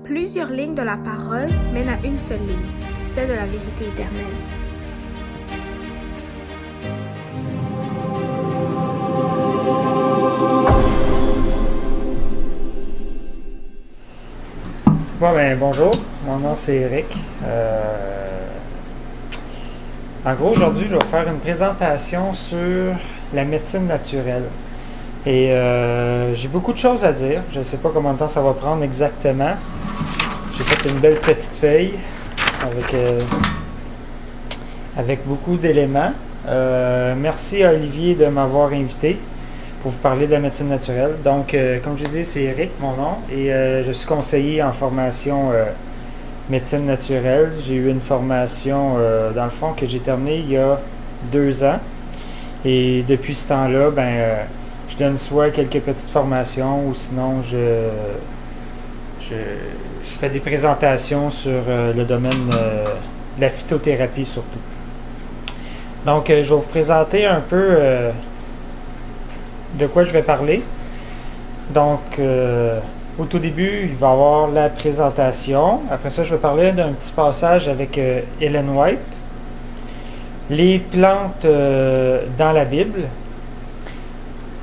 Plusieurs lignes de la parole mènent à une seule ligne, celle de la vérité éternelle. Bonjour, mon nom c'est Eric. En gros, aujourd'hui, je vais faire une présentation sur la médecine naturelle. Et j'ai beaucoup de choses à dire. Je ne sais pas combien de temps ça va prendre exactement. J'ai fait une belle petite feuille avec beaucoup d'éléments. Merci à Olivier de m'avoir invité pour vous parler de la médecine naturelle. Donc, comme je dis, c'est Eric, mon nom, et je suis conseiller en formation médecine naturelle. J'ai eu une formation, dans le fond, que j'ai terminée il y a 2 ans. Et depuis ce temps-là, je donne soit quelques petites formations ou sinon je fais des présentations sur le domaine de la phytothérapie surtout. Donc, je vais vous présenter un peu de quoi je vais parler. Donc, au tout début, il va y avoir la présentation. Après ça, je vais parler d'un petit passage avec Ellen White. Les plantes dans la Bible.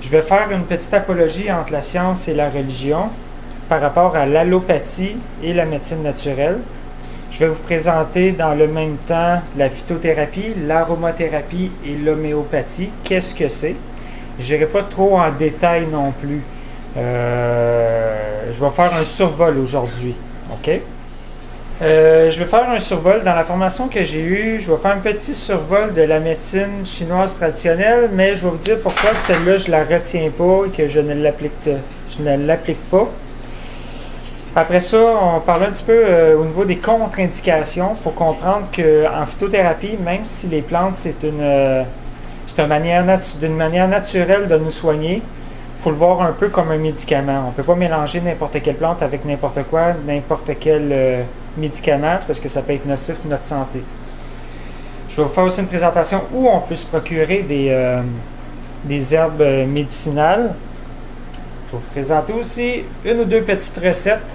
Je vais faire une petite apologie entre la science et la religion par rapport à l'allopathie et la médecine naturelle. Je vais vous présenter dans le même temps la phytothérapie, l'aromathérapie et l'homéopathie. Qu'est-ce que c'est? Je n'irai pas trop en détail non plus. Je vais faire un survol aujourd'hui. OK? Je vais faire un survol dans la formation que j'ai eue. Je vais faire un petit survol de la médecine chinoise traditionnelle, mais je vais vous dire pourquoi celle-là, je ne la retiens pas et que je ne l'applique pas. Après ça, on parle un petit peu au niveau des contre-indications. Il faut comprendre qu'en phytothérapie, même si les plantes, c'est une manière naturelle de nous soigner, il faut le voir un peu comme un médicament. On ne peut pas mélanger n'importe quelle plante avec n'importe quoi, n'importe quel médicament, parce que ça peut être nocif pour notre santé. Je vais vous faire aussi une présentation où on peut se procurer des herbes médicinales. Je vais vous présenter aussi une ou deux petites recettes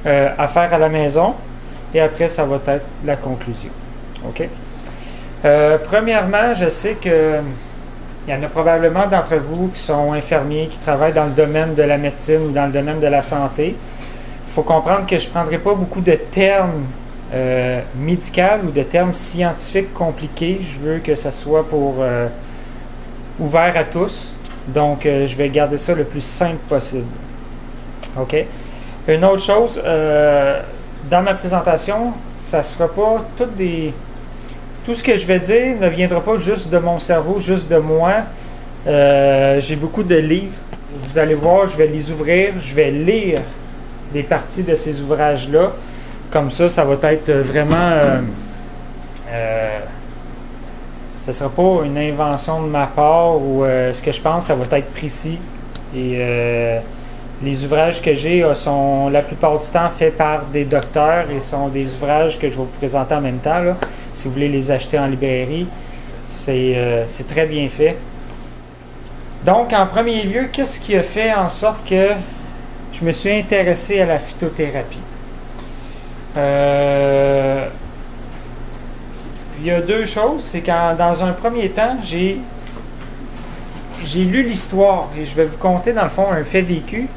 à faire à la maison. Et après, ça va être la conclusion. OK? Premièrement, je sais que il y en a probablement d'entre vous qui sont infirmiers, qui travaillent dans le domaine de la médecine ou dans le domaine de la santé. Il faut comprendre que je ne prendrai pas beaucoup de termes médicaux ou de termes scientifiques compliqués. Je veux que ça soit ouvert à tous. Donc, je vais garder ça le plus simple possible. OK? Une autre chose, dans ma présentation, ça ne sera pas tout ce que je vais dire ne viendra pas juste de mon cerveau, juste de moi. J'ai beaucoup de livres. Vous allez voir, je vais les ouvrir, je vais lire des parties de ces ouvrages-là. Comme ça, ça va être vraiment... ce ne sera pas une invention de ma part ou ce que je pense, ça va être précis. Et les ouvrages que j'ai sont la plupart du temps faits par des docteurs et sont des ouvrages que je vais vous présenter en même temps, là. Si vous voulez les acheter en librairie, c'est très bien fait. Donc, en premier lieu, qu'est-ce qui a fait en sorte que je me suis intéressé à la phytothérapie? Il y a 2 choses. C'est quand, dans un premier temps, j'ai lu l'histoire et je vais vous conter, dans le fond, un fait vécu.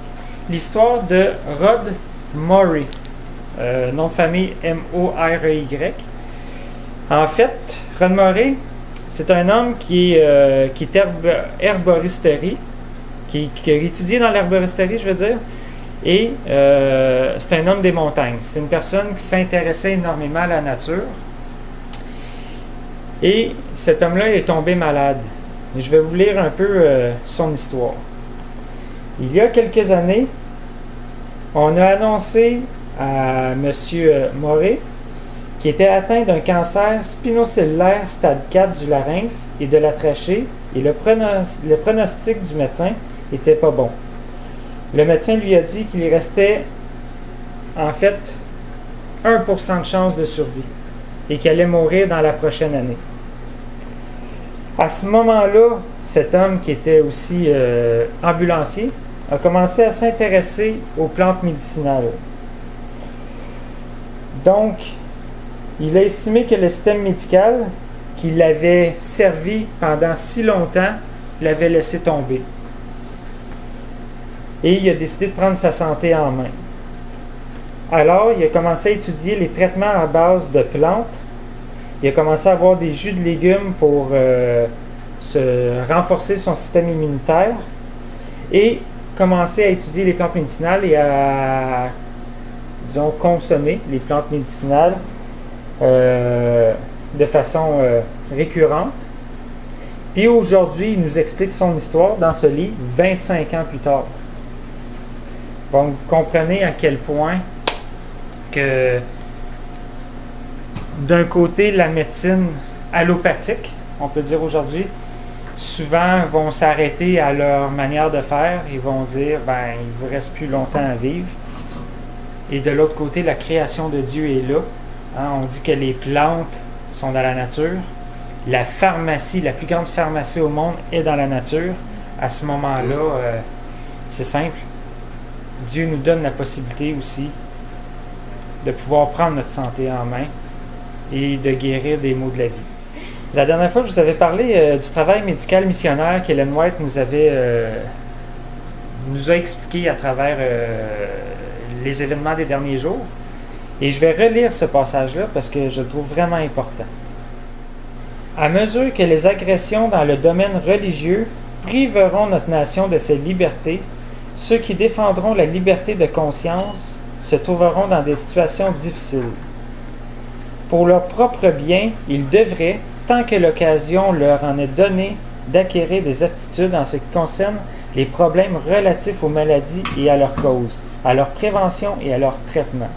L'histoire de Rod Murray, nom de famille M-O-R-E-Y. En fait, Rod Murray, c'est un homme qui est herboristerie, qui a étudié dans l'herboristerie, je veux dire, et c'est un homme des montagnes. C'est une personne qui s'intéressait énormément à la nature. Et cet homme-là est tombé malade. Et je vais vous lire un peu son histoire. Il y a quelques années, on a annoncé à M. Murray qui était atteint d'un cancer spinocellulaire stade 4 du larynx et de la trachée, et le pronostic du médecin n'était pas bon. Le médecin lui a dit qu'il restait en fait 1% de chance de survie et qu'il allait mourir dans la prochaine année. À ce moment-là, cet homme qui était aussi ambulancier a commencé à s'intéresser aux plantes médicinales. Donc, il a estimé que le système médical qui l'avait servi pendant si longtemps l'avait laissé tomber. Et il a décidé de prendre sa santé en main. Alors, il a commencé à étudier les traitements à base de plantes. Il a commencé à avoir des jus de légumes pour renforcer son système immunitaire et commencer à étudier les plantes médicinales et à, disons, consommer les plantes médicinales de façon récurrente. Et aujourd'hui, il nous explique son histoire dans ce livre 25 ans plus tard. Donc, vous comprenez à quel point que d'un côté, la médecine allopathique, on peut dire aujourd'hui, souvent vont s'arrêter à leur manière de faire. Ils vont dire, ben, il ne vous reste plus longtemps à vivre. Et de l'autre côté, la création de Dieu est là. Hein, on dit que les plantes sont dans la nature. La pharmacie, la plus grande pharmacie au monde est dans la nature. À ce moment-là, c'est simple. Dieu nous donne la possibilité aussi de pouvoir prendre notre santé en main et de guérir des maux de la vie. La dernière fois, je vous avais parlé du travail médical missionnaire qu'Ellen White nous a expliqué à travers les événements des derniers jours. Et je vais relire ce passage-là parce que je le trouve vraiment important. À mesure que les agressions dans le domaine religieux priveront notre nation de ses libertés, ceux qui défendront la liberté de conscience se trouveront dans des situations difficiles. Pour leur propre bien, ils devraient, tant que l'occasion leur en est donnée, d'acquérir des aptitudes en ce qui concerne les problèmes relatifs aux maladies et à leurs causes, à leur prévention et à leur traitement.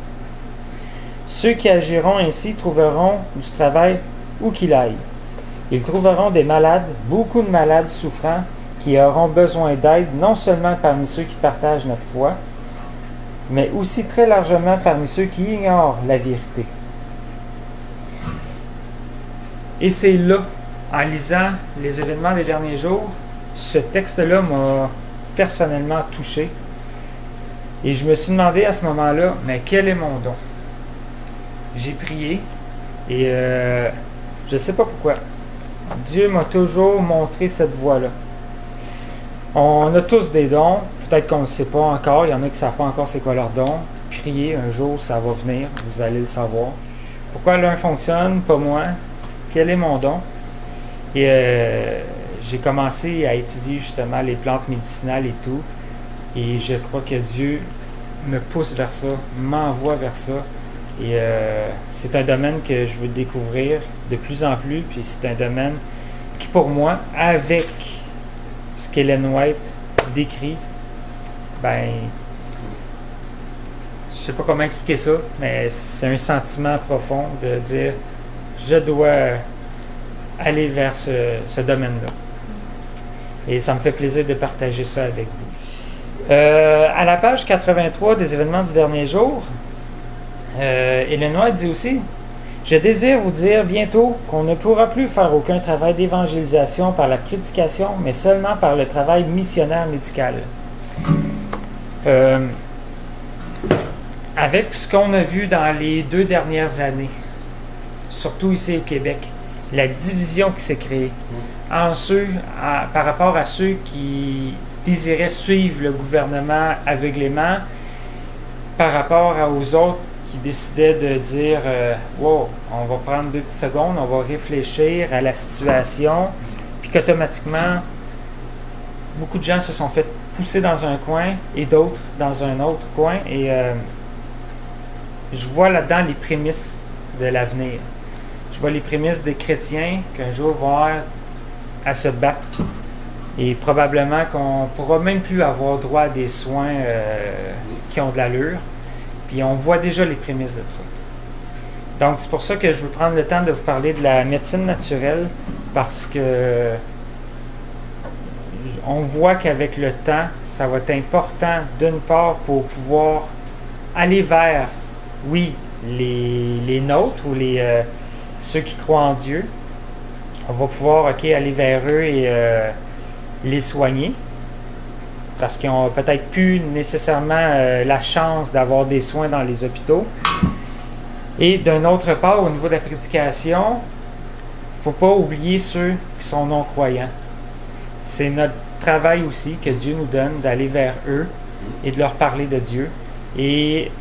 Ceux qui agiront ainsi trouveront du travail où qu'il aille. Ils trouveront des malades, beaucoup de malades souffrants, qui auront besoin d'aide non seulement parmi ceux qui partagent notre foi, mais aussi très largement parmi ceux qui ignorent la vérité. Et c'est là, en lisant les événements des derniers jours, ce texte-là m'a personnellement touché. Et je me suis demandé à ce moment-là, mais quel est mon don? J'ai prié et je ne sais pas pourquoi. Dieu m'a toujours montré cette voie-là. On a tous des dons, peut-être qu'on ne le sait pas encore, il y en a qui ne savent pas encore c'est quoi leur don. Priez, un jour ça va venir, vous allez le savoir. Pourquoi l'un fonctionne, pas moi? Quel est mon don? Et j'ai commencé à étudier justement les plantes médicinales et tout. Et je crois que Dieu me pousse vers ça, m'envoie vers ça. Et c'est un domaine que je veux découvrir de plus en plus. Puis c'est un domaine qui, pour moi, avec ce qu'Ellen White décrit, ben, je sais pas comment expliquer ça, mais c'est un sentiment profond de dire je dois aller vers ce domaine-là. Et ça me fait plaisir de partager ça avec vous. À la page 83 des événements du dernier jour, Ellen White dit aussi « Je désire vous dire bientôt qu'on ne pourra plus faire aucun travail d'évangélisation par la prédication, mais seulement par le travail missionnaire médical. » Avec ce qu'on a vu dans les 2 dernières années, surtout ici au Québec, la division qui s'est créée par rapport à ceux qui désiraient suivre le gouvernement aveuglément, par rapport aux autres qui décidaient de dire wow, on va prendre 2 petites secondes, on va réfléchir à la situation, puis qu'automatiquement, beaucoup de gens se sont fait pousser dans un coin et d'autres dans un autre coin. Et je vois là-dedans les prémices de l'avenir. Je vois les prémices des chrétiens qu'un jour vont avoir à se battre et probablement qu'on ne pourra même plus avoir droit à des soins qui ont de l'allure. Puis on voit déjà les prémices de ça. Donc c'est pour ça que je veux prendre le temps de vous parler de la médecine naturelle, parce que on voit qu'avec le temps, ça va être important d'une part pour pouvoir aller vers, oui, les nôtres ou ceux qui croient en Dieu. On va pouvoir aller vers eux et les soigner, parce qu'ils n'ont peut-être plus nécessairement la chance d'avoir des soins dans les hôpitaux. Et d'un autre part, au niveau de la prédication, il ne faut pas oublier ceux qui sont non-croyants. C'est notre travail aussi que Dieu nous donne d'aller vers eux et de leur parler de Dieu. Et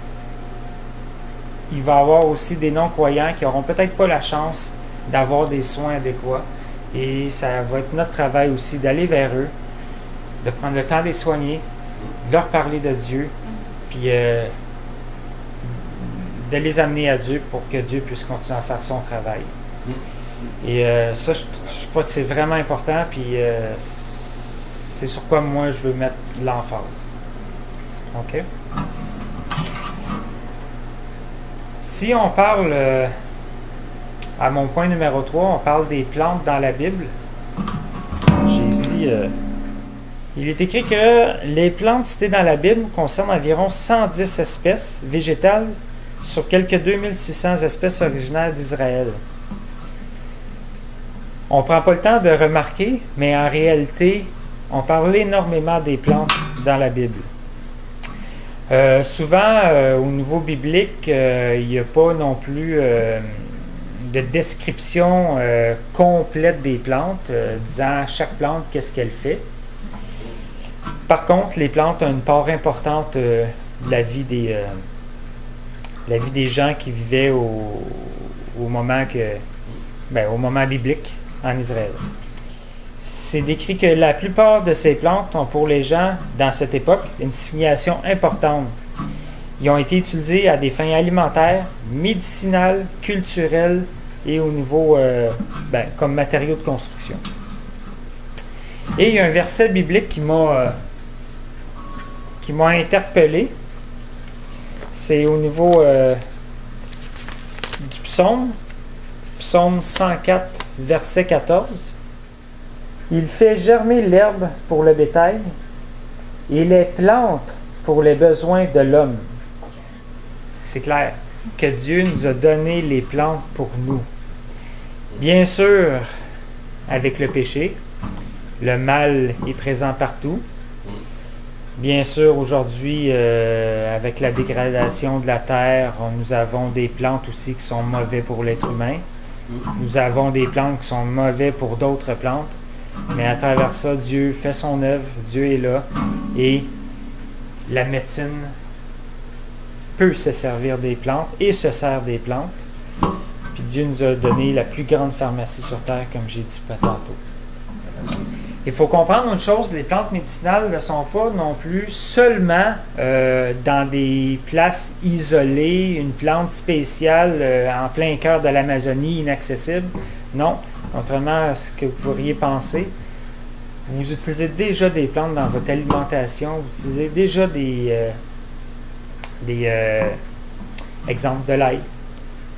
il va y avoir aussi des non-croyants qui n'auront peut-être pas la chance d'avoir des soins adéquats. Et ça va être notre travail aussi d'aller vers eux, de prendre le temps de les soigner, de leur parler de Dieu, puis de les amener à Dieu pour que Dieu puisse continuer à faire son travail. Et ça, je crois que c'est vraiment important, puis c'est sur quoi moi je veux mettre l'emphase. OK? Si on parle, à mon point numéro 3, on parle des plantes dans la Bible. J'ai ici, il est écrit que les plantes citées dans la Bible concernent environ 110 espèces végétales sur quelques 2600 espèces originaires d'Israël. On ne prend pas le temps de remarquer, mais en réalité, on parle énormément des plantes dans la Bible. Souvent, au niveau biblique, il n'y a pas non plus de description complète des plantes, disant chaque plante qu'est-ce qu'elle fait. Par contre, les plantes ont une part importante de la vie des gens qui vivaient au moment biblique en Israël. C'est décrit que la plupart de ces plantes ont pour les gens dans cette époque une signification importante. Ils ont été utilisés à des fins alimentaires, médicinales, culturelles et au niveau comme matériaux de construction. Et il y a un verset biblique qui m'a interpellé. C'est au niveau du psaume 104, verset 14. Il fait germer l'herbe pour le bétail et les plantes pour les besoins de l'homme. C'est clair que Dieu nous a donné les plantes pour nous. Bien sûr, avec le péché, le mal est présent partout. Bien sûr, aujourd'hui, avec la dégradation de la terre, nous avons des plantes aussi qui sont mauvaises pour l'être humain. Nous avons des plantes qui sont mauvaises pour d'autres plantes. Mais à travers ça, Dieu fait son œuvre, Dieu est là, et la médecine peut se servir des plantes et se sert des plantes. Puis Dieu nous a donné la plus grande pharmacie sur terre, comme j'ai dit tantôt. Il faut comprendre une chose, les plantes médicinales ne sont pas non plus seulement dans des places isolées, une plante spéciale en plein cœur de l'Amazonie, inaccessible. Non, contrairement à ce que vous pourriez penser, vous utilisez déjà des plantes dans votre alimentation, vous utilisez déjà des exemples de l'ail,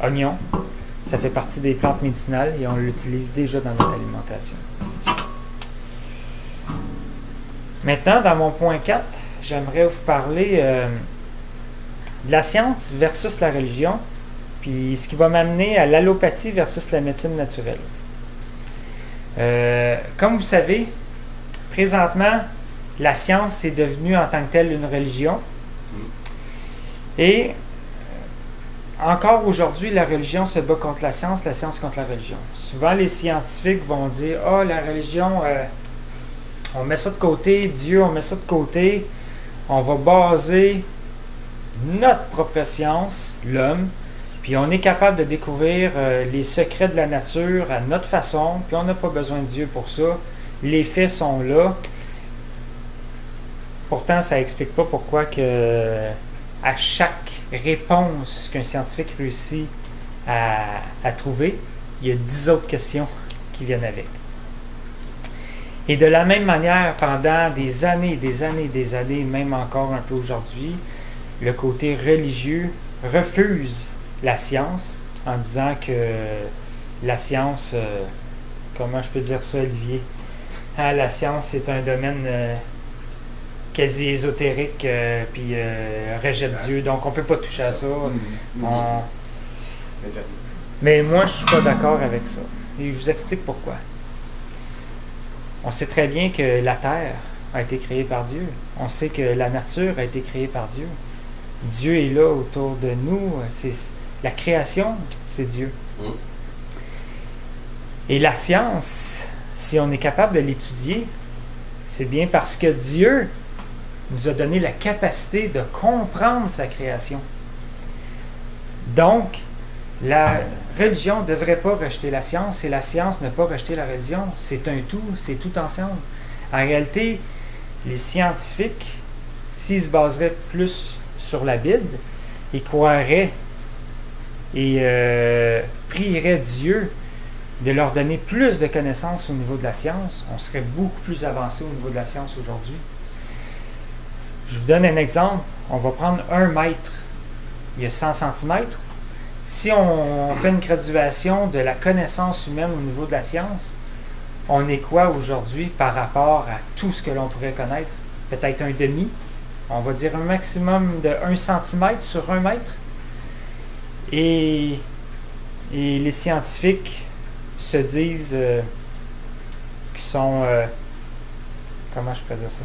oignon, ça fait partie des plantes médicinales et on l'utilise déjà dans notre alimentation. Maintenant, dans mon point 4, j'aimerais vous parler de la science versus la religion, puis ce qui va m'amener à l'allopathie versus la médecine naturelle. Comme vous savez, présentement, la science est devenue en tant que telle une religion. Et encore aujourd'hui, la religion se bat contre la science contre la religion. Souvent, les scientifiques vont dire « Ah, la religion, on met ça de côté, Dieu, on met ça de côté, on va baser notre propre science, l'homme, puis on est capable de découvrir les secrets de la nature à notre façon, puis on n'a pas besoin de Dieu pour ça. Les faits sont là. » Pourtant, ça n'explique pas pourquoi que à chaque réponse qu'un scientifique réussit à trouver, il y a 10 autres questions qui viennent avec. Et de la même manière, pendant des années, même encore un peu aujourd'hui, le côté religieux refuse la science en disant que la science, comment je peux dire ça, Olivier? La science est un domaine quasi ésotérique, puis rejette Dieu, donc on ne peut pas toucher à ça. Mais moi, je ne suis pas d'accord avec ça. Et je vous explique pourquoi. On sait très bien que la Terre a été créée par Dieu. On sait que la nature a été créée par Dieu. Dieu est là autour de nous. La création, c'est Dieu. Et la science, si on est capable de l'étudier, c'est bien parce que Dieu nous a donné la capacité de comprendre sa création. Donc, la religion ne devrait pas rejeter la science et la science ne pas rejeter la religion. C'est un tout, c'est tout ensemble. En réalité, les scientifiques, s'ils se baseraient plus sur la Bible, ils croiraient et prieraient Dieu de leur donner plus de connaissances au niveau de la science. On serait beaucoup plus avancé au niveau de la science aujourd'hui. Je vous donne un exemple. On va prendre 1 mètre. Il y a 100 cm. Si on fait une graduation de la connaissance humaine au niveau de la science, on est quoi aujourd'hui par rapport à tout ce que l'on pourrait connaître? Peut-être un demi. On va dire un maximum de 1 cm sur 1 mètre. Et les scientifiques se disent qu'ils sont... comment je peux dire ça?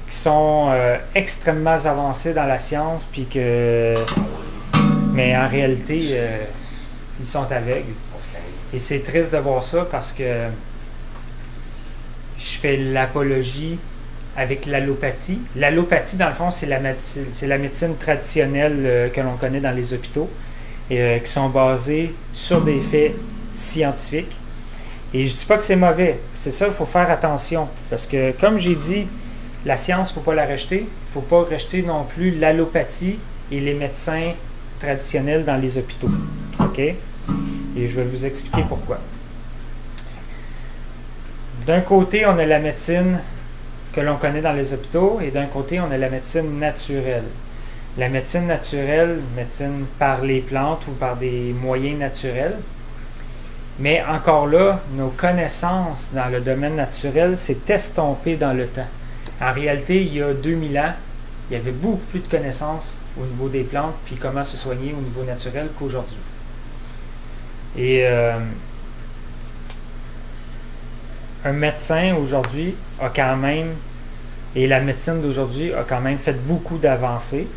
Qui sont extrêmement avancés dans la science, puis que... Mais en réalité, ils sont aveugles. Et c'est triste de voir ça parce que je fais l'apologie avec l'allopathie. L'allopathie, dans le fond, c'est la médecine traditionnelle que l'on connaît dans les hôpitaux et qui sont basées sur des faits scientifiques. Et je ne dis pas que c'est mauvais. C'est ça, il faut faire attention. Parce que, comme j'ai dit, la science, il ne faut pas la rejeter. Il ne faut pas rejeter non plus l'allopathie et les médecins traditionnels dans les hôpitaux. OK? Et je vais vous expliquer pourquoi. D'un côté, on a la médecine que l'on connaît dans les hôpitaux et d'un côté, on a la médecine naturelle. La médecine naturelle, médecine par les plantes ou par des moyens naturels. Mais encore là, nos connaissances dans le domaine naturel s'est estompé dans le temps. En réalité, il y a 2000 ans, il y avait beaucoup plus de connaissances au niveau des plantes puis comment se soigner au niveau naturel qu'aujourd'hui. Et un médecin aujourd'hui a quand même, et la médecine d'aujourd'hui a quand même fait beaucoup d'avancées.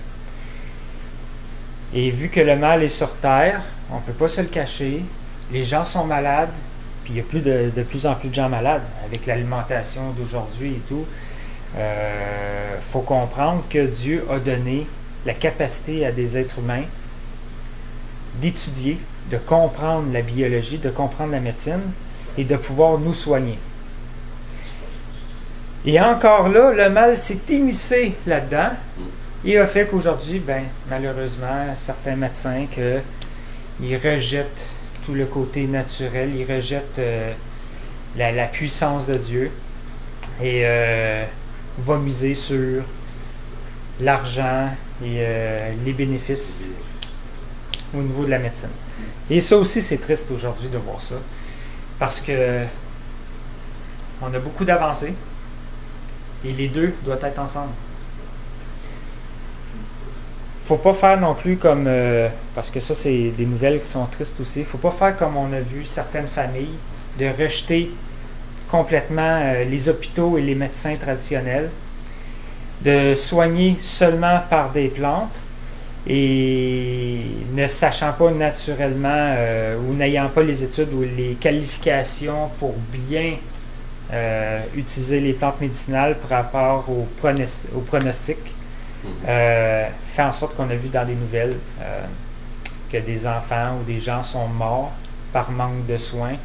Et vu que le mal est sur Terre, on ne peut pas se le cacher, les gens sont malades, puis il y a de plus en plus de gens malades avec l'alimentation d'aujourd'hui et tout. Faut comprendre que Dieu a donné la capacité à des êtres humains d'étudier, de comprendre la biologie, de comprendre la médecine et de pouvoir nous soigner. Et encore là, le mal s'est immiscé là-dedans et a fait qu'aujourd'hui, malheureusement, certains médecins ils rejettent tout le côté naturel, ils rejettent la puissance de Dieu et vont miser sur l'argent et les bénéfices au niveau de la médecine. Et ça aussi, c'est triste aujourd'hui de voir ça, parce que on a beaucoup d'avancées et les deux doivent être ensemble. Faut pas faire non plus comme, parce que ça, c'est des nouvelles qui sont tristes aussi, faut pas faire comme on a vu certaines familles, de rejeter complètement les hôpitaux et les médecins traditionnels, de soigner seulement par des plantes et ne sachant pas naturellement ou n'ayant pas les études ou les qualifications pour bien utiliser les plantes médicinales par rapport au pronostic, fait en sorte qu'on a vu dans des nouvelles que des enfants ou des gens sont morts par manque de soins.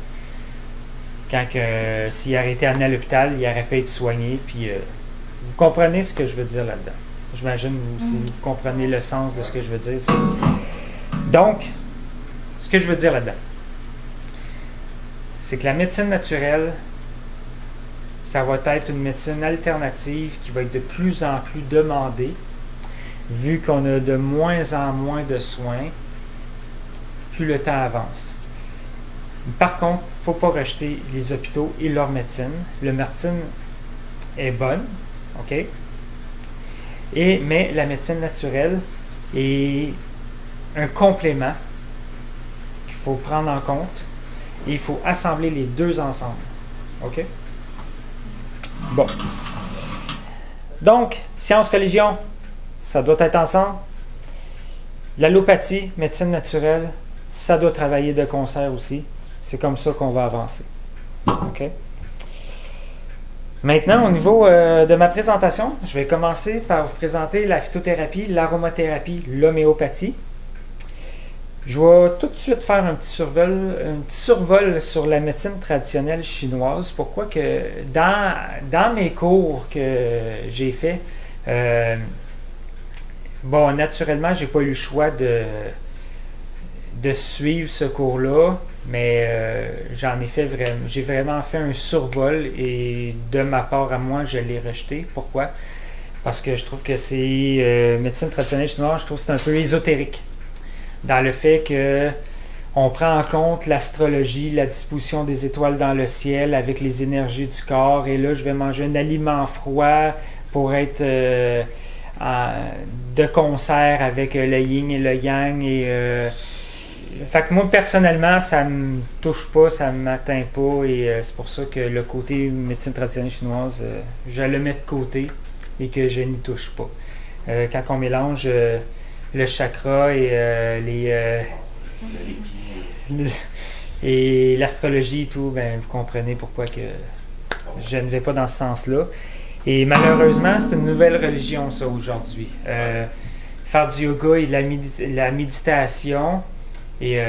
Quand s'il aurait été amené à l'hôpital, il aurait pas été soigné. Puis, vous comprenez ce que je veux dire là-dedans. J'imagine si vous comprenez le sens de ce que je veux dire. Donc, ce que je veux dire là-dedans, c'est que la médecine naturelle, ça va être une médecine alternative qui va être de plus en plus demandée, vu qu'on a de moins en moins de soins, plus le temps avance. Par contre, il ne faut pas rejeter les hôpitaux et leur médecine. La médecine est bonne, OK? Mais la médecine naturelle est un complément qu'il faut prendre en compte et il faut assembler les deux ensemble, OK? Bon. Donc, science-religion, ça doit être ensemble. L'allopathie, médecine naturelle, ça doit travailler de concert aussi. C'est comme ça qu'on va avancer. OK? Maintenant, au niveau de ma présentation, je vais commencer par vous présenter la phytothérapie, l'aromathérapie, l'homéopathie. Je vais tout de suite faire un petit survol sur la médecine traditionnelle chinoise. Pourquoi que dans mes cours que j'ai faits, bon, naturellement, j'ai pas eu le choix de suivre ce cours-là, mais j'ai vraiment fait un survol et de ma part à moi, je l'ai rejeté. Pourquoi? Parce que je trouve que c'est médecine traditionnelle chinoise, je trouve que c'est un peu ésotérique. Dans le fait que on prend en compte l'astrologie, la disposition des étoiles dans le ciel avec les énergies du corps, et là, je vais manger un aliment froid pour être de concert avec le yin et le yang. Fait que moi, personnellement, ça me touche pas, ça m'atteint pas, et c'est pour ça que le côté médecine traditionnelle chinoise, je le mets de côté et que je n'y touche pas. Quand on mélange le chakra et l'astrologie et tout, ben, vous comprenez pourquoi que je ne vais pas dans ce sens-là. Et malheureusement, c'est une nouvelle religion, ça, aujourd'hui. Faire du yoga et de la méditation, et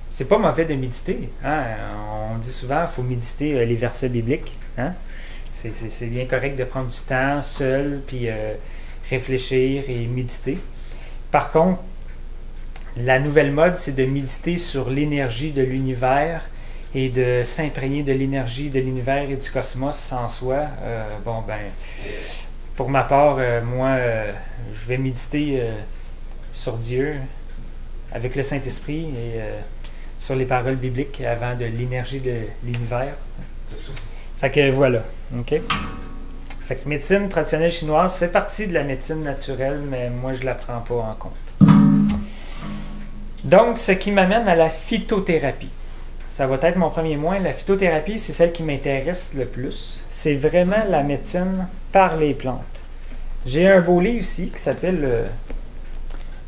c'est pas mauvais de méditer. Hein? On dit souvent qu'il faut méditer les versets bibliques. Hein? C'est bien correct de prendre du temps seul, puis réfléchir et méditer. Par contre, la nouvelle mode, c'est de méditer sur l'énergie de l'univers et de s'imprégner de l'énergie de l'univers et du cosmos en soi. Bon, ben, pour ma part, moi, je vais méditer sur Dieu avec le Saint-Esprit et sur les paroles bibliques avant de l'énergie de l'univers. Fait que voilà, OK? Fait que médecine traditionnelle chinoise fait partie de la médecine naturelle, mais moi, je ne la prends pas en compte. Donc, ce qui m'amène à la phytothérapie. Ça va être mon premier point. La phytothérapie, c'est celle qui m'intéresse le plus. C'est vraiment la médecine par les plantes. J'ai un beau livre ici qui s'appelle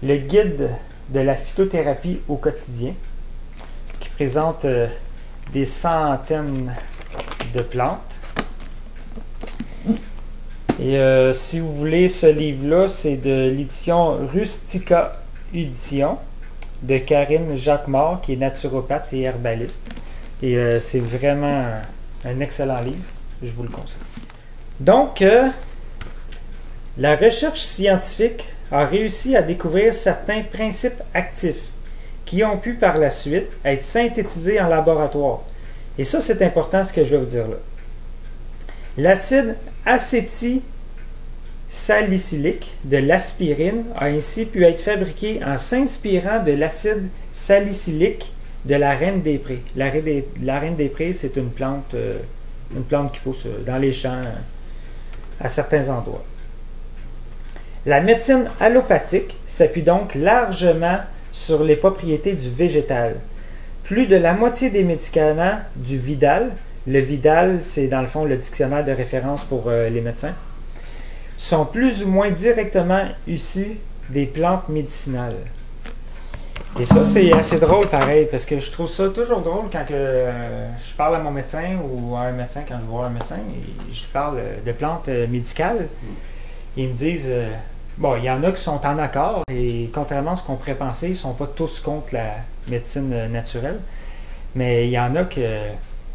le guide de la phytothérapie au quotidien, qui présente des centaines de plantes. Et si vous voulez, ce livre-là, c'est de l'édition Rustica Édition de Karine Jacquemart, qui est naturopathe et herbaliste. Et c'est vraiment un excellent livre. Je vous le conseille. Donc, la recherche scientifique a réussi à découvrir certains principes actifs qui ont pu par la suite être synthétisés en laboratoire. Et ça, c'est important ce que je vais vous dire là. L'acide acétylsalicylique de l'aspirine a ainsi pu être fabriqué en s'inspirant de l'acide salicylique de la reine des prés. La reine des prés, c'est une plante qui pousse dans les champs à certains endroits. La médecine allopathique s'appuie donc largement sur les propriétés du végétal. Plus de la moitié des médicaments du Vidal, le Vidal, c'est dans le fond le dictionnaire de référence pour les médecins, sont plus ou moins directement issus des plantes médicinales. Et ça, c'est assez drôle pareil, parce que je trouve ça toujours drôle quand je parle à mon médecin ou à un médecin quand je vois un médecin, et je parle de plantes médicales. Ils me disent, bon, il y en a qui sont en accord, et contrairement à ce qu'on pourrait penser, ils ne sont pas tous contre la médecine naturelle, mais il y en a que,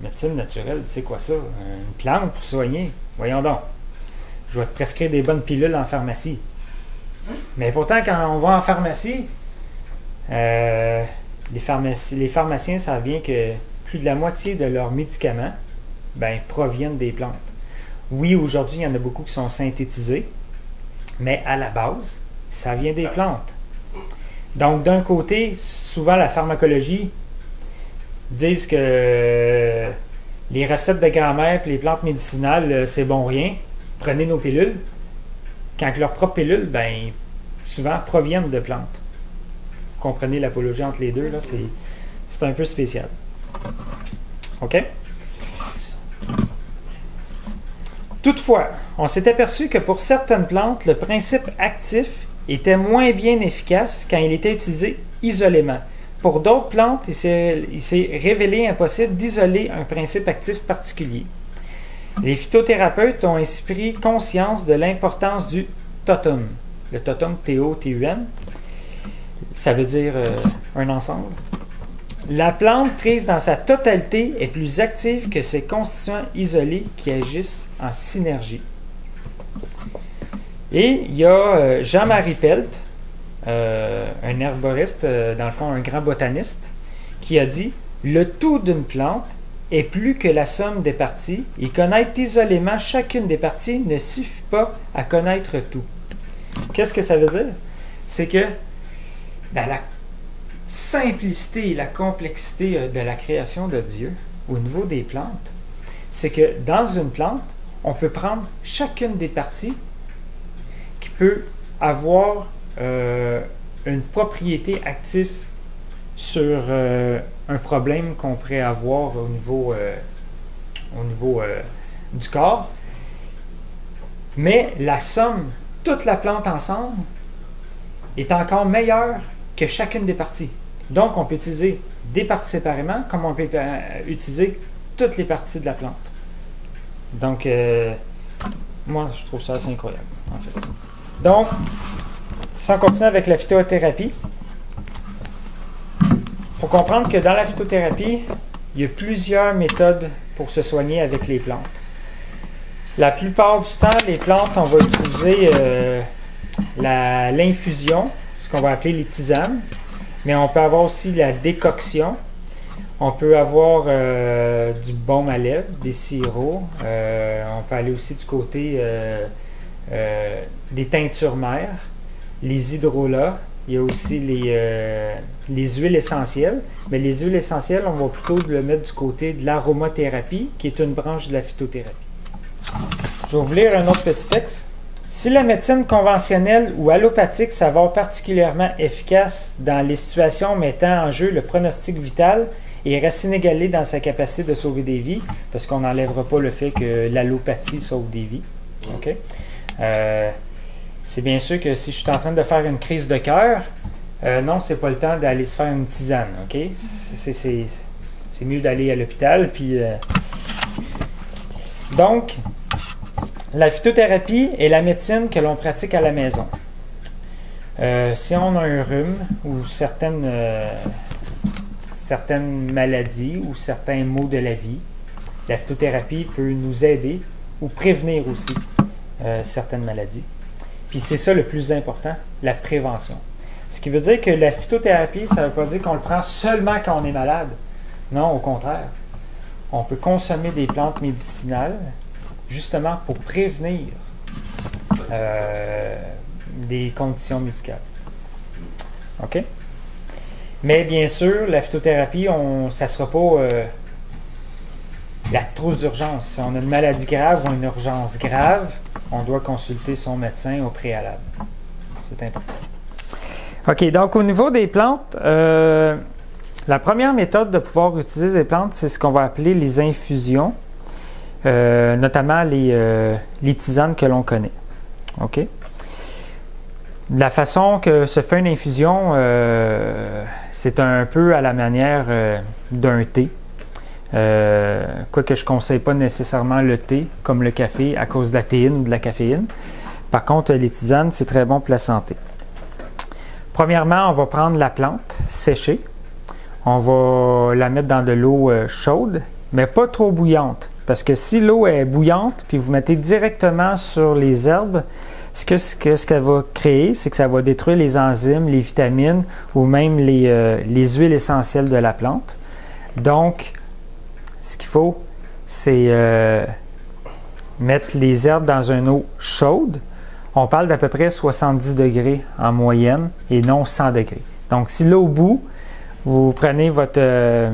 médecine naturelle, c'est quoi ça? Une plante pour soigner? Voyons donc. Je vais te prescrire des bonnes pilules en pharmacie. Mais pourtant, quand on va en pharmacie, les pharmaciens savent bien que plus de la moitié de leurs médicaments proviennent des plantes. Oui, aujourd'hui, il y en a beaucoup qui sont synthétisés, mais à la base, ça vient des plantes. Donc, d'un côté, souvent la pharmacologie disent que les recettes de grand-mère et les plantes médicinales, c'est bon rien. Prenez nos pilules. Quand leurs propres pilules, souvent proviennent de plantes. Vous comprenez l'apologie entre les deux, là, c'est un peu spécial. OK? Toutefois, on s'est aperçu que pour certaines plantes, le principe actif était moins bien efficace quand il était utilisé isolément. Pour d'autres plantes, il s'est révélé impossible d'isoler un principe actif particulier. Les phytothérapeutes ont ainsi pris conscience de l'importance du totum. Le totum, T-O-T-U-M, ça veut dire un ensemble. La plante prise dans sa totalité est plus active que ses constituants isolés qui agissent en synergie. Et il y a Jean-Marie Pelt, un herboriste, dans le fond un grand botaniste, qui a dit « Le tout d'une plante est plus que la somme des parties, et connaître isolément chacune des parties ne suffit pas à connaître tout. » Qu'est-ce que ça veut dire? C'est que la simplicité et la complexité de la création de Dieu au niveau des plantes, c'est que dans une plante, on peut prendre chacune des parties qui peut avoir une propriété active sur un problème qu'on pourrait avoir au niveau du corps. Mais la somme, toute la plante ensemble, est encore meilleure que chacune des parties. Donc, on peut utiliser des parties séparément, comme on peut utiliser toutes les parties de la plante. Donc, moi, je trouve ça assez incroyable, en fait. Donc, si on continue avec la phytothérapie, il faut comprendre que dans la phytothérapie, il y a plusieurs méthodes pour se soigner avec les plantes. La plupart du temps, les plantes, on va utiliser l'infusion, ce qu'on va appeler les tisanes, mais on peut avoir aussi la décoction. On peut avoir du baume à lèvres, des sirops. On peut aller aussi du côté des teintures mères, les hydrolats. Il y a aussi les huiles essentielles. Mais les huiles essentielles, on va plutôt le mettre du côté de l'aromathérapie, qui est une branche de la phytothérapie. Je vais vous lire un autre petit texte. Si la médecine conventionnelle ou allopathique s'avère particulièrement efficace dans les situations mettant en jeu le pronostic vital et reste inégalée dans sa capacité de sauver des vies, parce qu'on n'enlèvera pas le fait que l'allopathie sauve des vies. Okay? C'est bien sûr que si je suis en train de faire une crise de cœur, non, c'est pas le temps d'aller se faire une tisane. Okay? C'est mieux d'aller à l'hôpital. Puis, donc, la phytothérapie est la médecine que l'on pratique à la maison. Si on a un rhume ou certaines maladies ou certains maux de la vie, la phytothérapie peut nous aider ou prévenir aussi certaines maladies. Puis c'est ça le plus important, la prévention. Ce qui veut dire que la phytothérapie, ça ne veut pas dire qu'on le prend seulement quand on est malade. Non, au contraire. On peut consommer des plantes médicinales justement pour prévenir des conditions médicales. OK? Mais bien sûr, la phytothérapie, ça ne sera pas la trousse d'urgence. Si on a une maladie grave ou une urgence grave, on doit consulter son médecin au préalable. C'est important. OK, donc au niveau des plantes, la première méthode de pouvoir utiliser des plantes, c'est ce qu'on va appeler les infusions, notamment les tisanes que l'on connaît. OK? La façon que se fait une infusion, c'est un peu à la manière d'un thé. Quoique je ne conseille pas nécessairement le thé, comme le café, à cause de la théine ou de la caféine. Par contre, les tisanes, c'est très bon pour la santé. Premièrement, on va prendre la plante séchée. On va la mettre dans de l'eau chaude, mais pas trop bouillante. Parce que si l'eau est bouillante, puis vous mettez directement sur les herbes, ce qu'elle va créer, c'est que ça va détruire les enzymes, les vitamines ou même les huiles essentielles de la plante. Donc, ce qu'il faut, c'est mettre les herbes dans une eau chaude. On parle d'à peu près 70 degrés en moyenne et non 100 degrés. Donc, si l'eau bout, vous prenez votre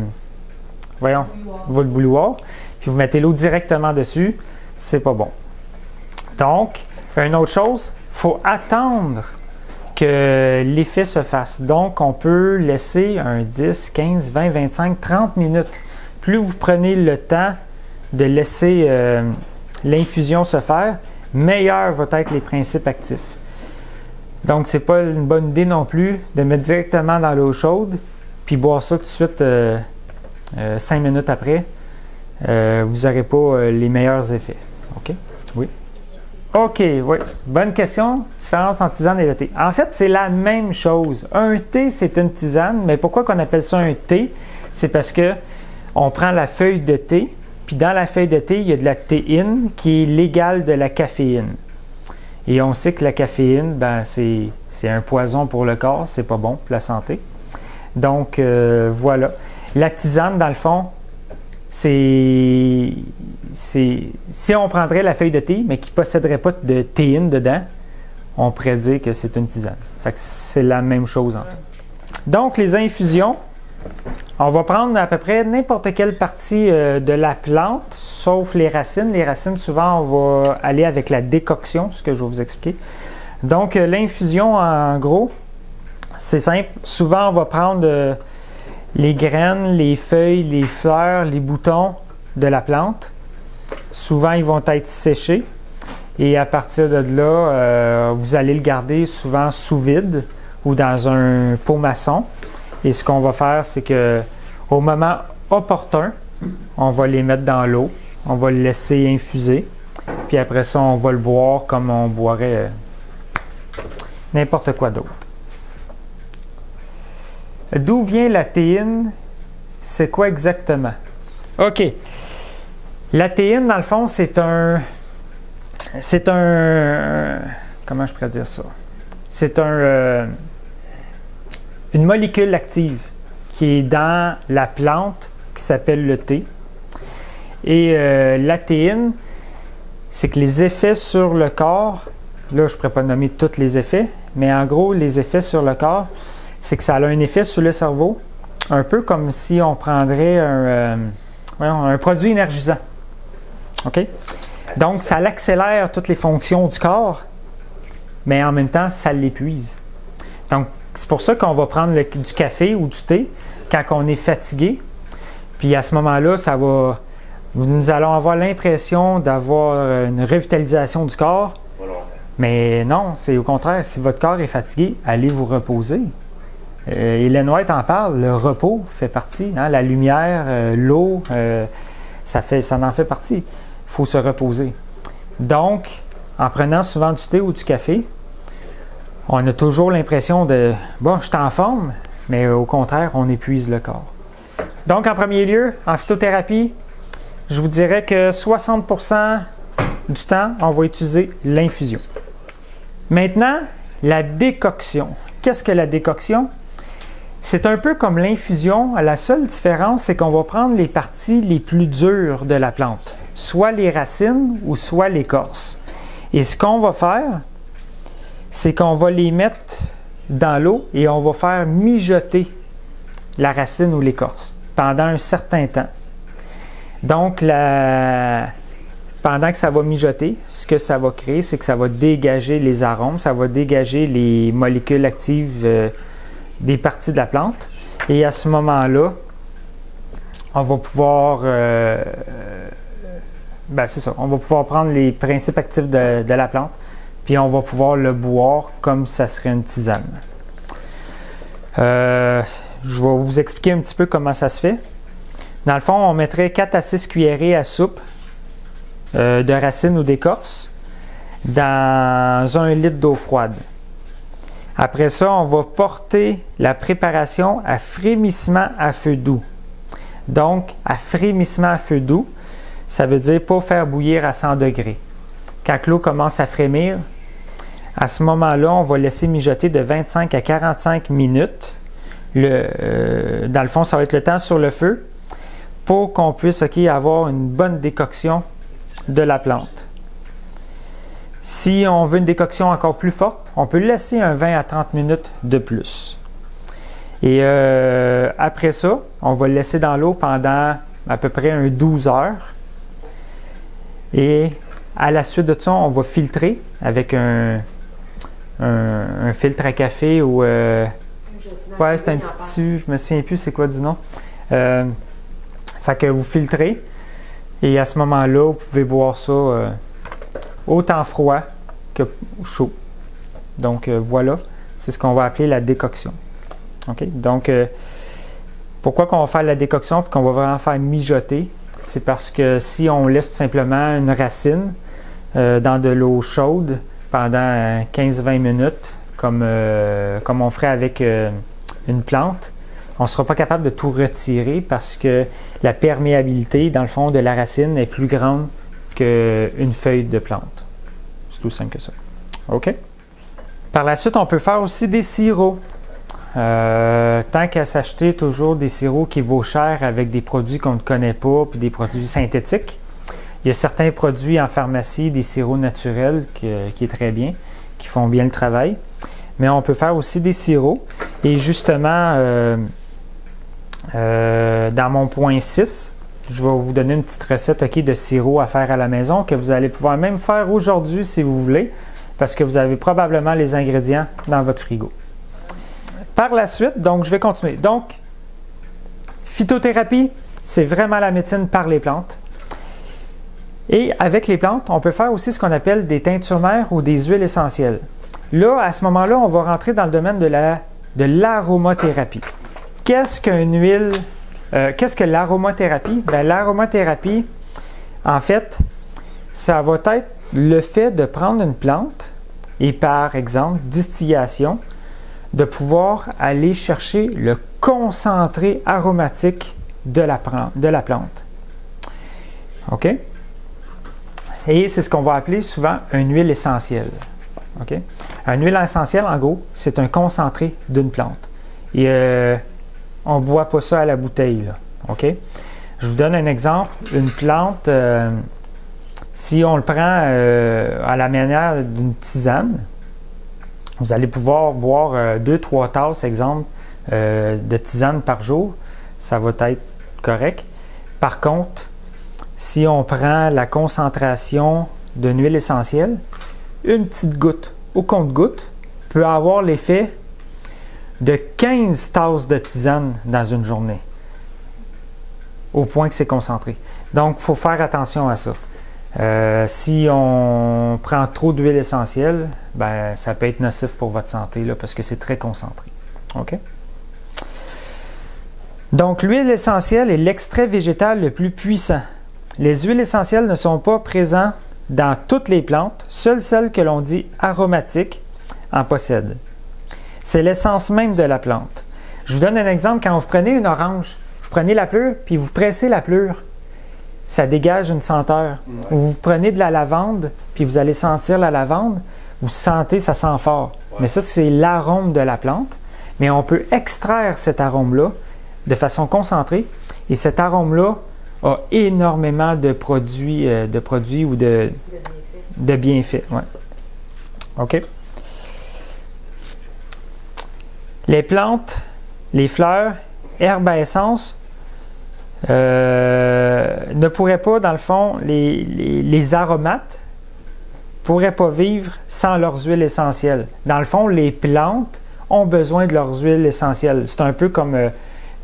bouilloire, puis vous mettez l'eau directement dessus, c'est pas bon. Donc, une autre chose, il faut attendre que l'effet se fasse. Donc, on peut laisser un 10, 15, 20, 25, 30 minutes. Plus vous prenez le temps de laisser l'infusion se faire, meilleurs vont être les principes actifs. Donc, c'est pas une bonne idée non plus de mettre directement dans l'eau chaude puis boire ça tout de suite 5 minutes après. Vous n'aurez pas les meilleurs effets. OK? Oui? OK, oui. Bonne question. Différence entre tisane et le thé. En fait, c'est la même chose. Un thé, c'est une tisane, mais pourquoi qu'on appelle ça un thé? C'est parce que on prend la feuille de thé, puis dans la feuille de thé, il y a de la théine qui est l'égale de la caféine. Et on sait que la caféine, ben, c'est un poison pour le corps, c'est pas bon pour la santé. Donc, voilà. La tisane, dans le fond, si on prendrait la feuille de thé, mais qui ne posséderait pas de théine dedans, on pourrait dire que c'est une tisane. Fait que c'est la même chose en fait. Donc, les infusions, on va prendre à peu près n'importe quelle partie de la plante, sauf les racines. Les racines, souvent, on va aller avec la décoction, ce que je vais vous expliquer. Donc, l'infusion, en gros, c'est simple. Souvent, on va prendre les graines, les feuilles, les fleurs, les boutons de la plante. Souvent, ils vont être séchés. Et à partir de là, vous allez le garder souvent sous vide ou dans un pot maçon. Et ce qu'on va faire, c'est que au moment opportun, on va les mettre dans l'eau. On va le laisser infuser. Puis après ça, on va le boire comme on boirait n'importe quoi d'autre. D'où vient la théine? C'est quoi exactement? OK. La théine, dans le fond, c'est un... Comment je pourrais dire ça? C'est une molécule active qui est dans la plante qui s'appelle le thé. Et la théine, c'est que les effets sur le corps, là, je ne pourrais pas nommer tous les effets, mais en gros, les effets sur le corps, c'est que ça a un effet sur le cerveau, un peu comme si on prendrait un produit énergisant. OK? Donc, ça accélère toutes les fonctions du corps, mais en même temps, ça l'épuise. Donc, c'est pour ça qu'on va prendre du café ou du thé quand on est fatigué. Puis à ce moment-là, nous allons avoir l'impression d'avoir une revitalisation du corps. Mais non, c'est au contraire. Si votre corps est fatigué, allez vous reposer. Ellen White en parle, le repos fait partie. Hein, la lumière, l'eau, ça en fait partie. Il faut se reposer. Donc, en prenant souvent du thé ou du café, on a toujours l'impression de « bon, je suis en forme », mais au contraire, on épuise le corps. Donc, en premier lieu, en phytothérapie, je vous dirais que 60% du temps, on va utiliser l'infusion. Maintenant, la décoction. Qu'est-ce que la décoction? C'est un peu comme l'infusion. La seule différence, c'est qu'on va prendre les parties les plus dures de la plante, soit les racines ou soit l'écorce. Et ce qu'on va faire, c'est qu'on va les mettre dans l'eau et on va faire mijoter la racine ou l'écorce pendant un certain temps. Donc, pendant que ça va mijoter, ce que ça va créer, c'est que ça va dégager les arômes, ça va dégager les molécules actives des parties de la plante. Et à ce moment-là, on va pouvoir c'est ça, on va pouvoir prendre les principes actifs de la plante, puis on va pouvoir le boire comme ça serait une tisane. Je vais vous expliquer un petit peu comment ça se fait. Dans le fond, on mettrait 4 à 6 cuillerées à soupe de racines ou d'écorce dans 1 litre d'eau froide. Après ça, on va porter la préparation à frémissement à feu doux. Donc, à frémissement à feu doux, ça veut dire pas faire bouillir à 100 degrés. Quand l'eau commence à frémir, à ce moment-là, on va laisser mijoter de 25 à 45 minutes. Dans le fond, ça va être le temps sur le feu pour qu'on puisse avoir une bonne décoction de la plante. Si on veut une décoction encore plus forte, on peut laisser un 20 à 30 minutes de plus. Et après ça, on va le laisser dans l'eau pendant à peu près 12 heures. Et à la suite de ça, on va filtrer avec un filtre à café ou... ouais, c'est un petit tissu, je me souviens plus c'est quoi du nom. Fait que vous filtrez et à ce moment-là, vous pouvez boire ça autant froid que chaud. Donc voilà, c'est ce qu'on va appeler la décoction. OK? Donc, pourquoi qu'on va faire la décoction et qu'on va vraiment faire mijoter? C'est parce que si on laisse tout simplement une racine dans de l'eau chaude pendant 15-20 minutes, comme on ferait avec une plante, on ne sera pas capable de tout retirer parce que la perméabilité, dans le fond, de la racine est plus grande qu'une feuille de plante. C'est tout simple que ça. OK? Par la suite, on peut faire aussi des sirops. Tant qu'à s'acheter toujours des sirops qui vaut cher avec des produits qu'on ne connaît pas, puis des produits synthétiques, il y a certains produits en pharmacie, des sirops naturels qui est très bien, qui font bien le travail. Mais on peut faire aussi des sirops. Et justement, dans mon point 6, je vais vous donner une petite recette de sirop à faire à la maison que vous allez pouvoir même faire aujourd'hui si vous voulez, parce que vous avez probablement les ingrédients dans votre frigo. Par la suite, donc je vais continuer. Donc, phytothérapie, c'est vraiment la médecine par les plantes. Et avec les plantes, on peut faire aussi ce qu'on appelle des teintures mères ou des huiles essentielles. Là, à ce moment-là, on va rentrer dans le domaine de l'aromathérapie. Qu'est-ce qu'une huile? Qu'est-ce que l'aromathérapie? Bien, l'aromathérapie, en fait, ça va être le fait de prendre une plante et par exemple, distillation, de pouvoir aller chercher le concentré aromatique de la plante. OK? Et c'est ce qu'on va appeler souvent une huile essentielle. OK? Une huile essentielle, en gros, c'est un concentré d'une plante. Et on ne boit pas ça à la bouteille, là. OK? Je vous donne un exemple. Une plante, si on le prend à la manière d'une tisane, vous allez pouvoir boire 2-3 tasses, exemple, de tisane par jour. Ça va être correct. Par contre, si on prend la concentration d'une huile essentielle, une petite goutte au compte-goutte peut avoir l'effet de 15 tasses de tisane dans une journée, au point que c'est concentré. Donc, il faut faire attention à ça. Si on prend trop d'huile essentielle, ben, ça peut être nocif pour votre santé là, parce que c'est très concentré. OK? Donc, l'huile essentielle est l'extrait végétal le plus puissant. Les huiles essentielles ne sont pas présentes dans toutes les plantes, seules celles que l'on dit aromatiques en possèdent. C'est l'essence même de la plante. Je vous donne un exemple. Quand vous prenez une orange, vous prenez la pleure, puis vous pressez la pleure. Ça dégage une senteur. Ouais. Vous prenez de la lavande, puis vous allez sentir la lavande, vous sentez, ça sent fort. Ouais. Mais ça, c'est l'arôme de la plante. Mais on peut extraire cet arôme-là de façon concentrée. Et cet arôme-là a énormément de produits ou de bienfaits. Ouais. OK? Les plantes, les fleurs, herbes à essence, ne pourraient pas, dans le fond, les aromates ne pourraient pas vivre sans leurs huiles essentielles. Dans le fond, les plantes ont besoin de leurs huiles essentielles. C'est un peu comme,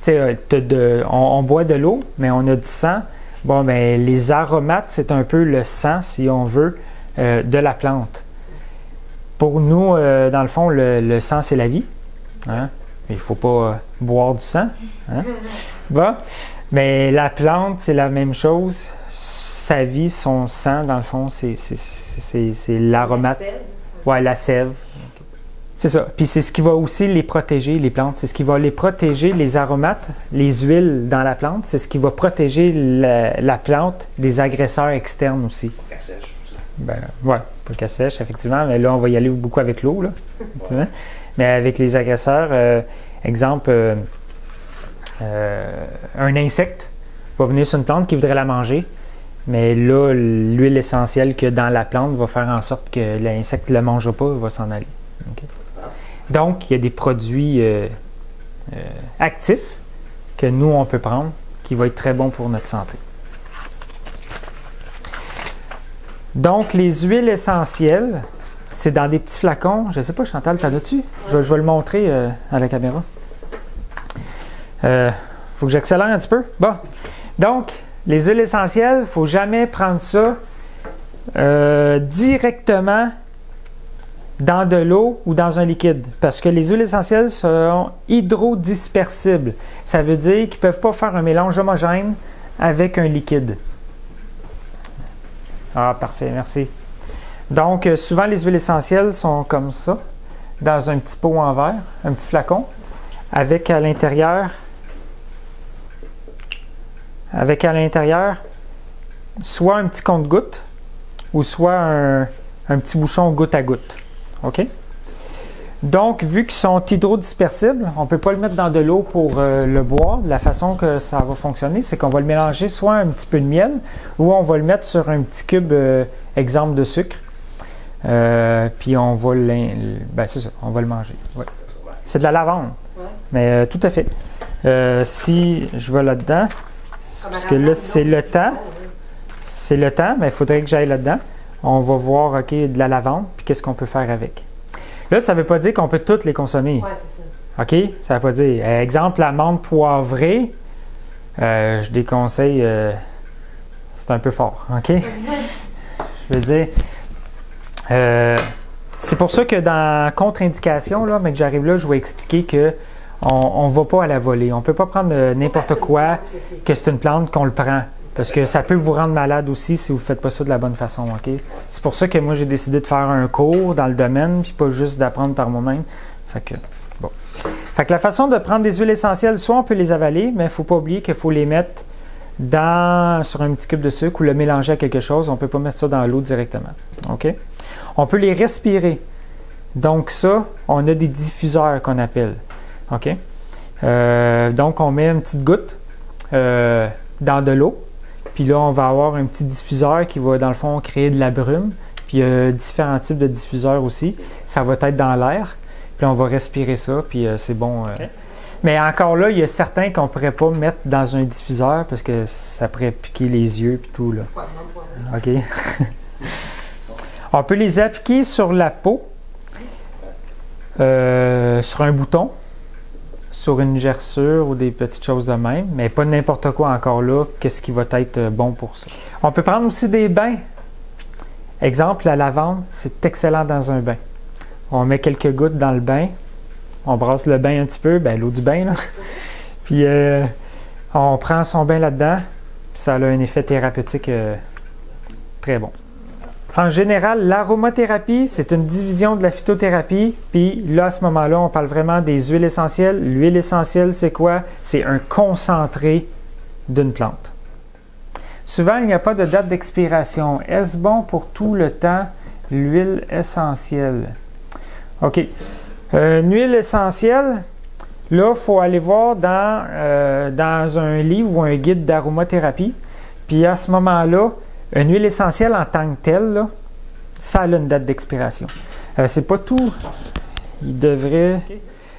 on boit de l'eau, mais on a du sang. Bon, ben les aromates, c'est un peu le sang, si on veut, de la plante. Pour nous, dans le fond, le sang, c'est la vie. Hein? Il ne faut pas boire du sang. Hein? Bon. Mais la plante, c'est la même chose. Sa vie, son sang, dans le fond, c'est l'aromate. Ouais, la sève. C'est ça. Puis c'est ce qui va aussi les protéger, les plantes. C'est ce qui va les protéger, les aromates, les huiles dans la plante. C'est ce qui va protéger la plante des agresseurs externes aussi. Pas qu'elle sèche aussi. Ben, ouais, pas qu'elle sèche, effectivement. Mais là, on va y aller beaucoup avec l'eau, là. Ouais. Mais avec les agresseurs, exemple, un insecte va venir sur une plante qui voudrait la manger. Mais là, l'huile essentielle qu'il y a dans la plante va faire en sorte que l'insecte ne la mangera pas, il va s'en aller. Okay? Donc, il y a des produits actifs que nous, on peut prendre qui vont être très bons pour notre santé. Donc, les huiles essentielles, c'est dans des petits flacons. Je ne sais pas, Chantal, t'en as-tu? Je vais le montrer à la caméra. Faut que j'accélère un petit peu. Bon. Donc, les huiles essentielles, il ne faut jamais prendre ça directement dans de l'eau ou dans un liquide. Parce que les huiles essentielles sont hydrodispersibles. Ça veut dire qu'ils ne peuvent pas faire un mélange homogène avec un liquide. Ah, parfait, merci. Donc, souvent, les huiles essentielles sont comme ça, dans un petit pot en verre, un petit flacon, avec à l'intérieur soit un petit compte-gouttes ou soit un petit bouchon goutte à goutte. OK? Donc, vu qu'ils sont hydrodispersibles, on ne peut pas le mettre dans de l'eau pour le boire. La façon que ça va fonctionner, c'est qu'on va le mélanger soit un petit peu de miel ou on va le mettre sur un petit cube, exemple de sucre. Puis on va c'est ça, on va le manger. Ouais. C'est de la lavande. Ouais. Mais tout à fait. Si je vais là-dedans, parce que là, c'est le temps. C'est le temps, mais il faudrait que j'aille là-dedans. On va voir, OK, de la lavande, puis qu'est-ce qu'on peut faire avec. Là, ça ne veut pas dire qu'on peut toutes les consommer. Oui, c'est ça. OK? Ça ne veut pas dire. Exemple, la menthe poivrée, je déconseille, c'est un peu fort. OK? Je veux dire, c'est pour ça que dans contre-indication, là, mais que j'arrive là, je vais expliquer qu'on ne va pas à la volée. On ne peut pas prendre n'importe quoi, que c'est une plante qu'on le prend. Parce que ça peut vous rendre malade aussi si vous ne faites pas ça de la bonne façon, OK? C'est pour ça que moi, j'ai décidé de faire un cours dans le domaine, puis pas juste d'apprendre par moi-même. Fait que la façon de prendre des huiles essentielles, soit on peut les avaler, mais il ne faut pas oublier qu'il faut les mettre sur un petit cube de sucre ou le mélanger à quelque chose. On ne peut pas mettre ça dans l'eau directement, OK? On peut les respirer. Donc ça, on a des diffuseurs qu'on appelle, OK? Donc, on met une petite goutte dans de l'eau. Puis là, on va avoir un petit diffuseur qui va, dans le fond, créer de la brume. Puis il y a différents types de diffuseurs aussi. Ça va être dans l'air. Puis on va respirer ça, puis c'est bon. Okay. Mais encore là, il y a certains qu'on ne pourrait pas mettre dans un diffuseur parce que ça pourrait piquer les yeux puis tout, là. OK. On peut les appliquer sur la peau, sur un bouton, sur une gerçure ou des petites choses de même, mais pas n'importe quoi encore là, qu'est-ce qui va être bon pour ça. On peut prendre aussi des bains. Exemple, la lavande, c'est excellent dans un bain. On met quelques gouttes dans le bain, on brasse le bain un petit peu, l'eau du bain, là. Puis on prend son bain là-dedans, ça a un effet thérapeutique très bon. En général, l'aromathérapie, c'est une division de la phytothérapie. Puis là, à ce moment-là, on parle vraiment des huiles essentielles. L'huile essentielle, c'est quoi? C'est un concentré d'une plante. Souvent, il n'y a pas de date d'expiration. Est-ce bon pour tout le temps, l'huile essentielle? OK. Une huile essentielle, là, il faut aller voir dans un livre ou un guide d'aromathérapie. Puis à ce moment-là, une huile essentielle en tant que telle, là, ça a une date d'expiration. C'est pas tout. Il devrait...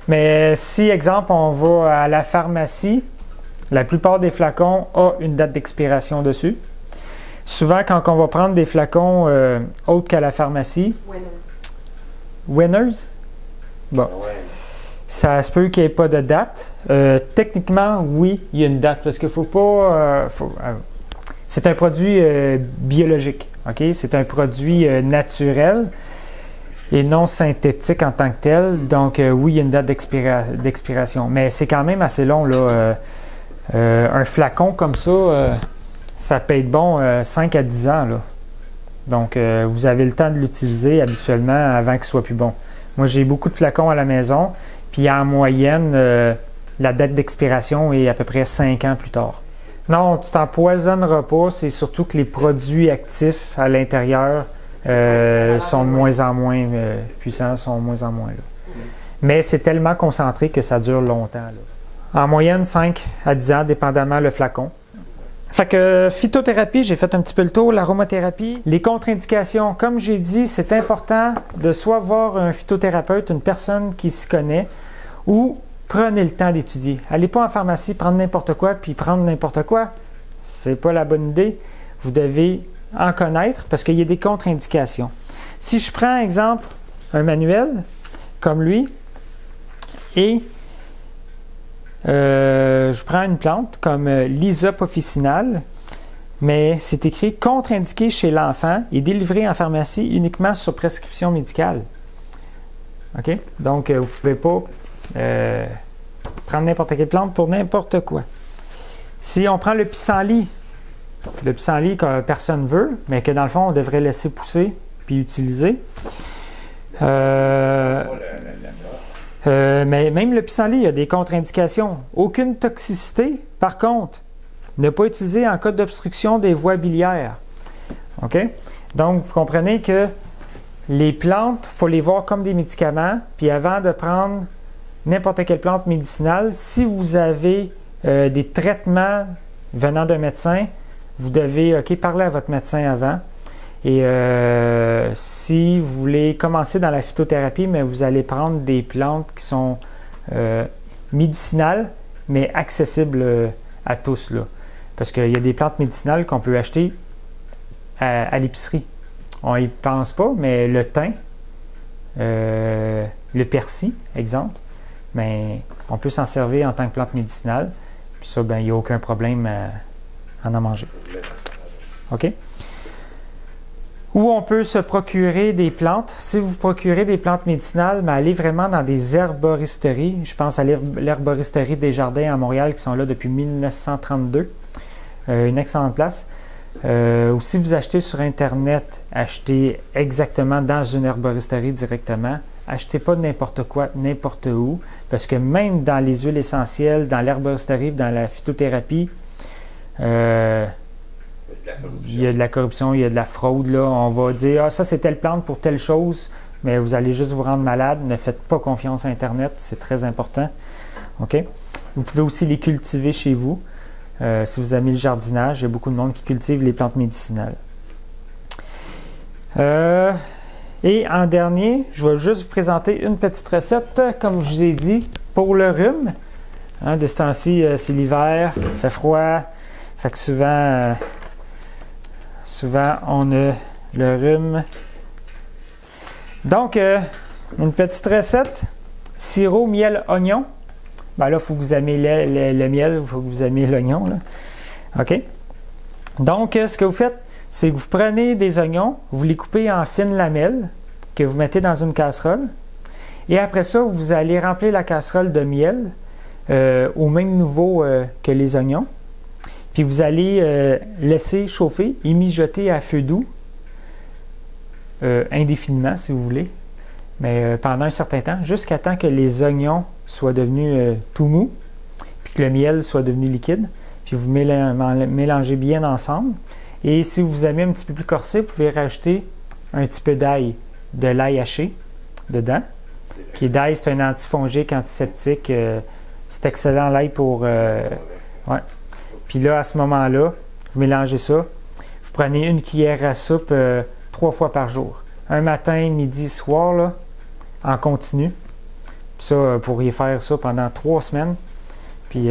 Mais si, exemple, on va à la pharmacie, la plupart des flacons ont une date d'expiration dessus. Souvent, quand on va prendre des flacons autres qu'à la pharmacie... Winners? Bon. Ça se peut qu'il n'y ait pas de date. Techniquement, oui, il y a une date parce qu'il ne faut pas... c'est un produit biologique, OK? C'est un produit naturel et non synthétique en tant que tel. Donc, oui, il y a une date d'expiration. Mais c'est quand même assez long, là. Un flacon comme ça, ça peut être bon 5 à 10 ans, là. Donc, vous avez le temps de l'utiliser habituellement avant qu'il soit plus bon. Moi, j'ai beaucoup de flacons à la maison, puis en moyenne, la date d'expiration est à peu près 5 ans plus tard. Non, tu t'empoisonneras pas. C'est surtout que les produits actifs à l'intérieur sont de moins en moins puissants, sont de moins en moins là. Mais c'est tellement concentré que ça dure longtemps, là. En moyenne, 5 à 10 ans, dépendamment le flacon. Fait que phytothérapie, j'ai fait un petit peu le tour. L'aromathérapie, les contre-indications, comme j'ai dit, c'est important de soit voir un phytothérapeute, une personne qui s'y connaît, ou prenez le temps d'étudier. Allez pas en pharmacie prendre n'importe quoi puis prendre n'importe quoi. C'est pas la bonne idée. Vous devez en connaître parce qu'il y a des contre-indications. Si je prends, exemple, un manuel comme lui et je prends une plante comme l'Hysope officinale, mais c'est écrit contre-indiqué chez l'enfant et délivré en pharmacie uniquement sur prescription médicale. OK? Donc, vous ne pouvez pas prendre n'importe quelle plante pour n'importe quoi. Si on prend le pissenlit que personne ne veut, mais que dans le fond, on devrait laisser pousser puis utiliser. Mais même le pissenlit, il y a des contre-indications. Aucune toxicité. Par contre, ne pas utiliser en cas d'obstruction des voies biliaires. OK? Donc, vous comprenez que les plantes, il faut les voir comme des médicaments. Puis avant de prendre n'importe quelle plante médicinale, si vous avez des traitements venant d'un médecin, vous devez parler à votre médecin avant. Et si vous voulez commencer dans la phytothérapie, mais vous allez prendre des plantes qui sont médicinales, mais accessibles à tous. Là. Parce qu'il y a des plantes médicinales qu'on peut acheter à l'épicerie. On n'y pense pas, mais le thym, le persil, exemple, mais on peut s'en servir en tant que plante médicinale. Puis ça, il n'y a aucun problème à en manger. OK? Ou on peut se procurer des plantes. Si vous procurez des plantes médicinales, allez vraiment dans des herboristeries. Je pense à l'herboristerie des Jardins à Montréal qui sont là depuis 1932. Une excellente place. Ou si vous achetez sur Internet, achetez exactement dans une herboristerie directement. Achetez pas n'importe quoi, n'importe où. Parce que même dans les huiles essentielles, dans l'herboristerie, dans la phytothérapie, il y a de la corruption, il y a de la fraude. Là. On va dire, ça c'est telle plante pour telle chose, mais vous allez juste vous rendre malade. Ne faites pas confiance à Internet, c'est très important. OK? Vous pouvez aussi les cultiver chez vous. Si vous aimez le jardinage, il y a beaucoup de monde qui cultive les plantes médicinales. Et en dernier, je vais juste vous présenter une petite recette, comme je vous ai dit, pour le rhume. De ce temps-ci, c'est l'hiver, il fait froid, fait que souvent on a le rhume. Donc, une petite recette, sirop, miel, oignon. Là, il faut que vous aimiez le miel, il faut que vous aimiez l'oignon. OK? Donc, ce que vous faites, c'est que vous prenez des oignons, vous les coupez en fines lamelles que vous mettez dans une casserole. Et après ça, vous allez remplir la casserole de miel au même niveau que les oignons. Puis vous allez laisser chauffer et mijoter à feu doux indéfiniment, si vous voulez. Mais pendant un certain temps, jusqu'à temps que les oignons soient devenus tout mous, puis que le miel soit devenu liquide. Puis vous mélangez bien ensemble. Et si vous aimez un petit peu plus corsé, vous pouvez rajouter un petit peu d'ail, de l'ail haché dedans. Puis l'ail, c'est un antifongique, antiseptique. C'est excellent l'ail pour... ouais. Puis là, à ce moment-là, vous mélangez ça. Vous prenez une cuillère à soupe 3 fois par jour. Un matin, midi, soir, là, en continu. Puis ça, vous pourriez faire ça pendant 3 semaines. Puis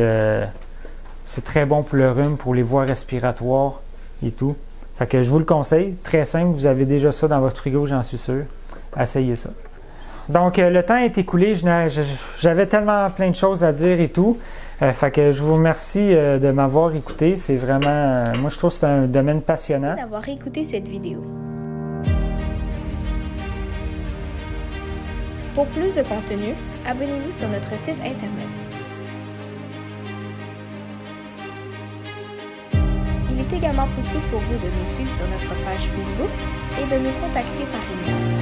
c'est très bon pour le rhume, pour les voies respiratoires et tout. Fait que je vous le conseille. Très simple, vous avez déjà ça dans votre frigo, j'en suis sûr. Essayez ça. Donc, le temps est écoulé. J'avais tellement plein de choses à dire et tout. Fait que je vous remercie de m'avoir écouté. C'est vraiment... moi, je trouve que c'est un domaine passionnant. Merci d'avoir écouté cette vidéo. Pour plus de contenu, abonnez-vous sur notre site Internet. Il est également possible pour vous de nous suivre sur notre page Facebook et de nous contacter par email.